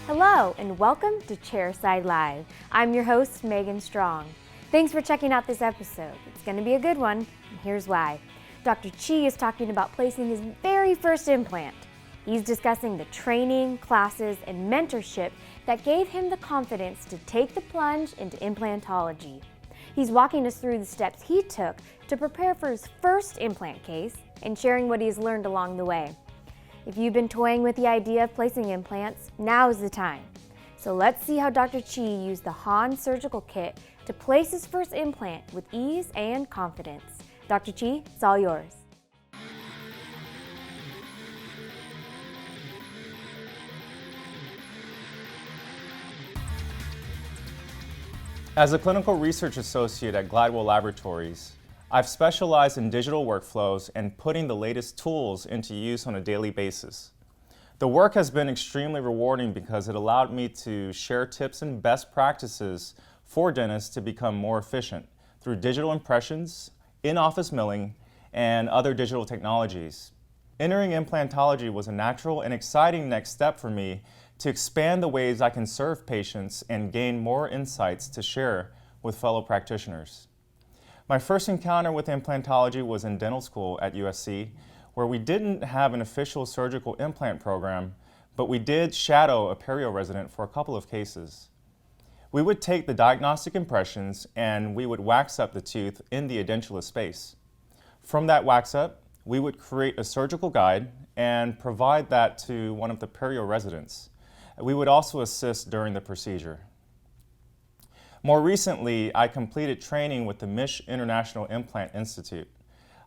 Hello and welcome to Chairside Live. I'm your host, Megan Strong. Thanks for checking out this episode. It's going to be a good one, and here's why. Dr. Chi is talking about placing his very first implant. He's discussing the training, classes, and mentorship that gave him the confidence to take the plunge into implantology. He's walking us through the steps he took to prepare for his first implant case and sharing what he's learned along the way. If you've been toying with the idea of placing implants, now is the time. So let's see how Dr. Chi used the Hahn surgical kit to place his first implant with ease and confidence. Dr. Chi, it's all yours. As a clinical research associate at Glidewell Laboratories, I've specialized in digital workflows and putting the latest tools into use on a daily basis. The work has been extremely rewarding because it allowed me to share tips and best practices for dentists to become more efficient through digital impressions, in-office milling, and other digital technologies. Entering implantology was a natural and exciting next step for me to expand the ways I can serve patients and gain more insights to share with fellow practitioners. My first encounter with implantology was in dental school at USC, where we didn't have an official surgical implant program, but we did shadow a perio resident for a couple of cases. We would take the diagnostic impressions and we would wax up the tooth in the edentulous space. From that wax up, we would create a surgical guide and provide that to one of the perio residents. We would also assist during the procedure. More recently, I completed training with the MISH International Implant Institute.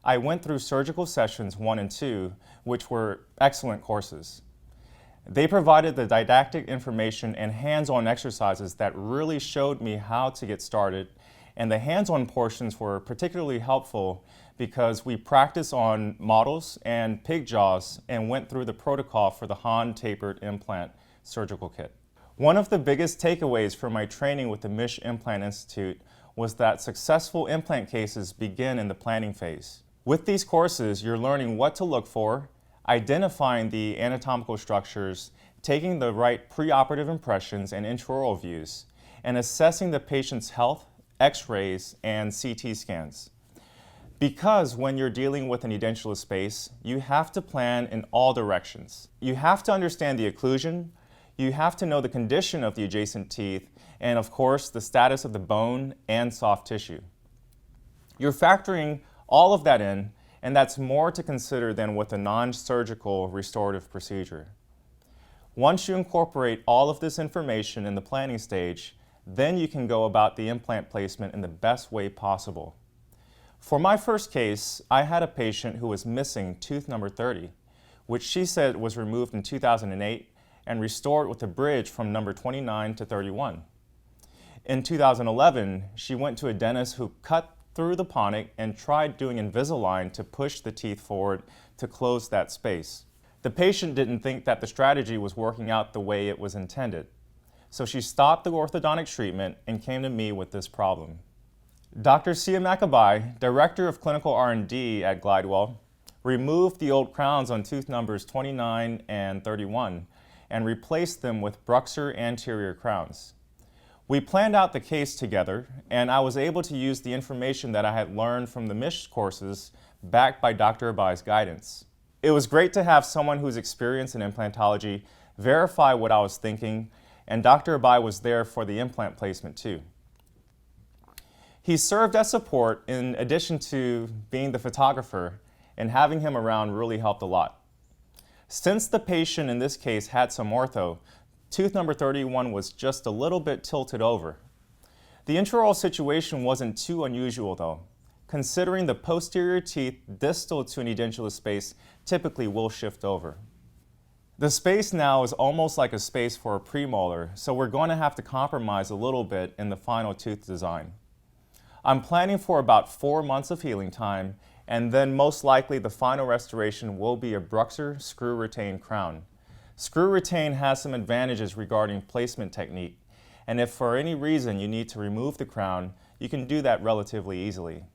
I went through surgical sessions 1 and 2, which were excellent courses. They provided the didactic information and hands-on exercises that really showed me how to get started, and the hands-on portions were particularly helpful because we practiced on models and pig jaws and went through the protocol for the Hahn Tapered implant surgical kit. One of the biggest takeaways from my training with the MISH Implant Institute was that successful implant cases begin in the planning phase. With these courses, you're learning what to look for, identifying the anatomical structures, taking the right preoperative impressions and intraoral views, and assessing the patient's health, x-rays, and CT scans. Because when you're dealing with an edentulous space, you have to plan in all directions. You have to understand the occlusion, you have to know the condition of the adjacent teeth, and of course, the status of the bone and soft tissue. You're factoring all of that in, and that's more to consider than with a non-surgical restorative procedure. Once you incorporate all of this information in the planning stage, then you can go about the implant placement in the best way possible. For my first case, I had a patient who was missing tooth number 30, which she said was removed in 2008 and restored with a bridge from number 29 to 31. In 2011, she went to a dentist who cut through the ponic and tried doing Invisalign to push the teeth forward to close that space. The patient didn't think that the strategy was working out the way it was intended, so she stopped the orthodontic treatment and came to me with this problem. Dr. Sia Makabai, Director of Clinical R&D at Glidewell, removed the old crowns on tooth numbers 29 and 31 and replaced them with Bruxer anterior crowns. We planned out the case together, and I was able to use the information that I had learned from the MISH courses backed by Dr. Abai's guidance. It was great to have someone who's experienced in implantology verify what I was thinking, and Dr. Abai was there for the implant placement too. He served as support in addition to being the photographer, and having him around really helped a lot. Since the patient in this case had some ortho, tooth number 31 was just a little bit tilted over. The intraoral situation wasn't too unusual though, considering the posterior teeth distal to an edentulous space typically will shift over. The space now is almost like a space for a premolar, so we're going to have to compromise a little bit in the final tooth design. I'm planning for about 4 months of healing time, and then most likely the final restoration will be a Bruxer screw retain crown. Screw retain has some advantages regarding placement technique, and if for any reason you need to remove the crown, you can do that relatively easily.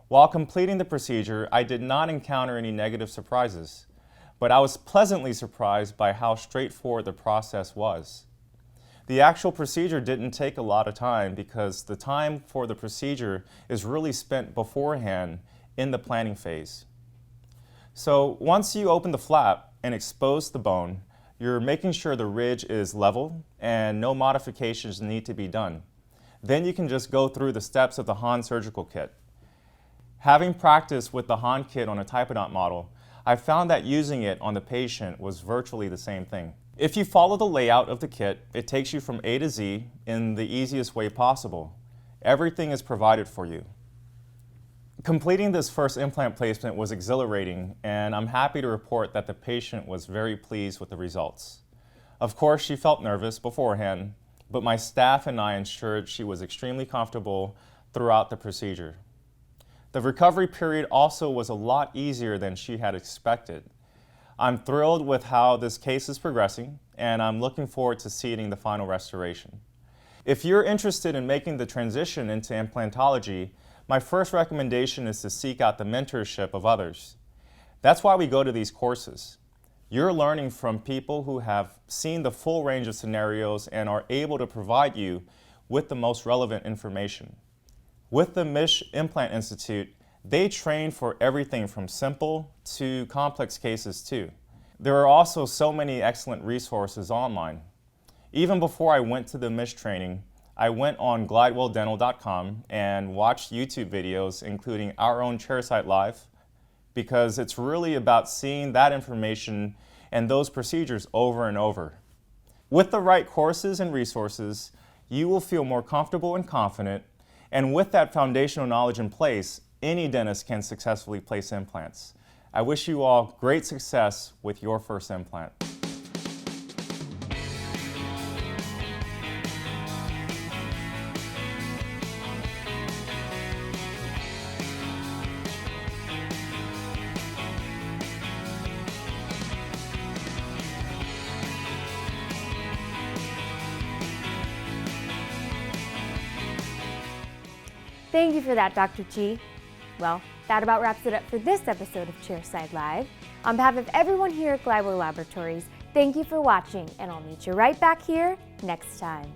While completing the procedure, I did not encounter any negative surprises. but I was pleasantly surprised by how straightforward the process was. The actual procedure didn't take a lot of time because the time for the procedure is really spent beforehand in the planning phase. So once you open the flap and expose the bone, you're making sure the ridge is level and no modifications need to be done. Then you can just go through the steps of the Hahn surgical kit. Having practiced with the Hahn kit on a Tapered model, I found that using it on the patient was virtually the same thing. If you follow the layout of the kit, it takes you from A to Z in the easiest way possible. Everything is provided for you. Completing this first implant placement was exhilarating, and I'm happy to report that the patient was very pleased with the results. Of course, she felt nervous beforehand, but my staff and I ensured she was extremely comfortable throughout the procedure. The recovery period also was a lot easier than she had expected. I'm thrilled with how this case is progressing, and I'm looking forward to seeing the final restoration. If you're interested in making the transition into implantology, my first recommendation is to seek out the mentorship of others. That's why we go to these courses. You're learning from people who have seen the full range of scenarios and are able to provide you with the most relevant information. With the MISH Implant Institute, they train for everything from simple to complex cases too. There are also so many excellent resources online. Even before I went to the MISH training, I went on glidewelldental.com and watched YouTube videos, including our own Chairside Live, because it's really about seeing that information and those procedures over and over. With the right courses and resources, you will feel more comfortable and confident, and with that foundational knowledge in place, any dentist can successfully place implants. I wish you all great success with your first implant. Thank you for that, Dr. Chi. Well, that about wraps it up for this episode of Chairside Live. On behalf of everyone here at Glidewell Laboratories, thank you for watching, and I'll meet you right back here next time.